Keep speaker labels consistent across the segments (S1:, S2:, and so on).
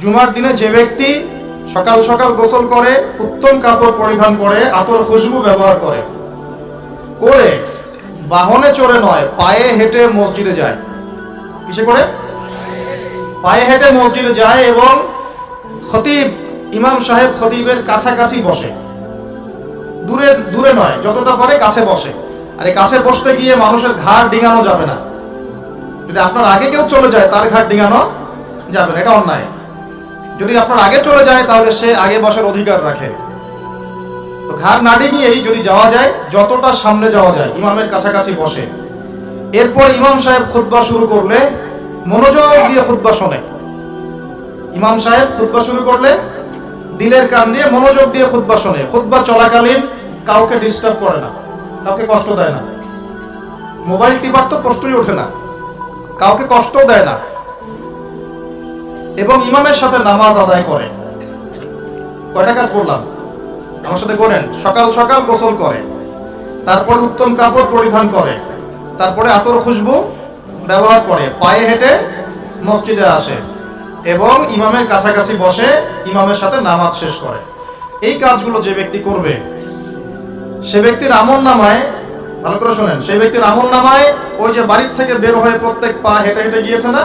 S1: জুমার দিনে যে ব্যক্তি সকাল সকাল গোসল করে, উত্তম কাপড় পরিধান করে, আতর খুশবু ব্যবহার করে বাহনে চড়ে নয়, পায়ে হেঁটে মসজিদে যায়। কিসে করে? পায়ে হেঁটে মসজিদে যায় এবং খতিব ইমাম সাহেব খতিবের কাছাকাছি বসে, দূরে দূরে নয়, যতটা পারে কাছে বসে। আর এই কাছে বসতে গিয়ে মানুষের ঘাড় ডিঙানো যাবে না। যদি আপনার আগে কেউ চলে যায় তার ঘাড় ডিঙানো যাবে না, এটা অন্যায়। যদি আপনার আগে চলে যায় তাহলে সে আগে বসার অধিকার রাখে। তো ঘাড় না ডিঙিয়েই যদি যাওয়া যায়, যতটা সামনে যাওয়া যায় ইমামের কাছাকাছি বসে। এরপর ইমাম সাহেব খুতবা শুরু করলে মনোযোগ দিয়ে খুতবা শোনে। ইমাম সাহেব খুতবা শুরু করলে দিলের কান দিয়ে মনোযোগ দিয়ে খুতবা শোনে। খুতবা চলাকালীন কাউকে ডিস্টার্ব করে না, কাউকে কষ্ট দেয় না। মোবাইল টিপার তো প্রশ্নই ওঠে না, কাউকে কষ্টও দেয় না। এবং ইমামের সাথে নামাজ আদায় করে। কয়টা কাজ করলাম? আমার সাথে করেন। সকাল সকাল গোসল করে, তারপরে উত্তম কাপড় পরিধান করে, তারপরে আতর খুশবু ব্যবহার করে, পায়ে হেঁটে মসজিদে আসে এবং ইমামের কাছাকাছি বসে ইমামের সাথে নামাজ শেষ করে। এই কাজগুলো যে ব্যক্তি করবে সে ব্যক্তির আমলনামায়, ভালো করে শোনেন, সেই ব্যক্তির আমলনামায় ওই যে বাড়ির থেকে বের হয়ে প্রত্যেক পা হেঁটে হেঁটে গিয়েছে না,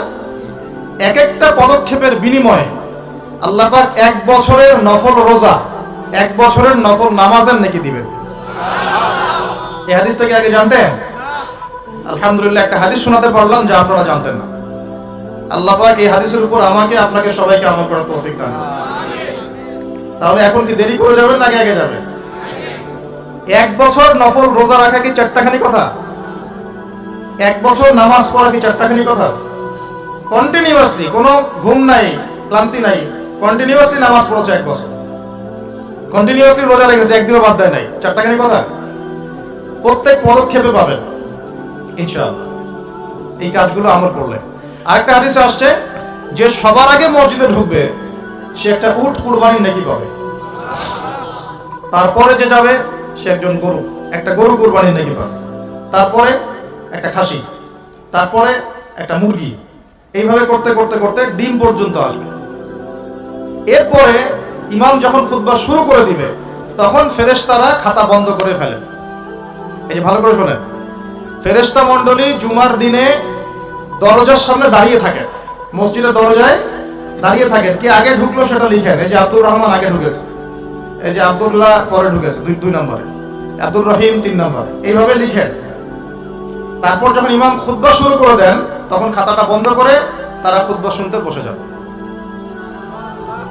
S1: এক একটা পদক্ষেপের বিনিময়ে আল্লাহ পাক 1 বছরের নফল রোজা, 1 বছরের নফল নামাজের নেকি দিবেন। এই হাদিসটাকে আগে জানতেন? আলহামদুলিল্লাহ, একটা হাদিস শোনাতে পারলাম যা আপনারা জানতেন না। আল্লাহ পাক এই হাদিসের উপর আমাকে আপনাকে সবাইকে আমল করার তৌফিক দান করুন। তাহলে এখন কি দেরি করে যাবেন নাকি আগে যাবেন? 1 বছর নফল রোজা রাখা কি চারটাখানি কথা? 1 বছর নামাজ পড়া কি চারটাখানি কথা? কন্টিনিউয়াসলি, কোনো ঘুম নাই, ক্লান্তি নাই, কন্টিনিউয়াসলি নামাজ পড়েছে 1 বছর, কন্টিনিউয়াসলি রোজা রেখেছে, একদিনও বাদ দেয় নাই, চারটাখানি কথা? প্রত্যেক পদক্ষেপে পাবেন ইনশাআল্লাহ এই কাজগুলো আমল করলে। আরেকটা হাদিসে আসছে যে সবার আগে মসজিদে ঢুকবে সে একটা উট কুরবানির নেকি পাবে। তারপরে যে যাবে সে একজন গরু, একটা গরু কুরবানির নেকি পাবে। তারপরে একটা খাসি, তারপরে একটা মুরগি, এইভাবে করতে করতে করতে ডিম পর্যন্ত আসবে। এরপরে ইমাম যখন খুতবা শুরু করে দিবে তখন ফেরেশতারা খাতা বন্ধ করে ফেলে। এই যে ভালো করে শোনেন, ফেরেশতা মণ্ডলী জুমার দিনে দরজার সামনে দাঁড়িয়ে থাকে, মসজিদের দরজায় দাঁড়িয়ে থাকেন। কে আগে ঢুকলো সেটা লিখেন। এই যে আব্দুর রহমান আগে ঢুকেছে, এই যে আব্দুল্লাহ পরে ঢুকেছে 2 নম্বরে, আব্দুর রহিম 3 নম্বরে, এইভাবে লিখেন। তারপর যখন ইমাম খুতবা শুরু করে দেন তখন খাতাটা বন্ধ করে তারা খুতবা শুনতে বসে যান।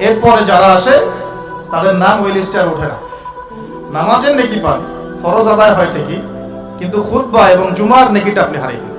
S1: এরপরে যারা আসে তাদের নাম ওই লিস্টে আর ওঠে না। নামাজের নেকি পান, ফরজ আদায় হয় ঠিকই, কিন্তু খুতবা এবং জুমার নেকিটা আপনি হারিয়ে ফেলেন।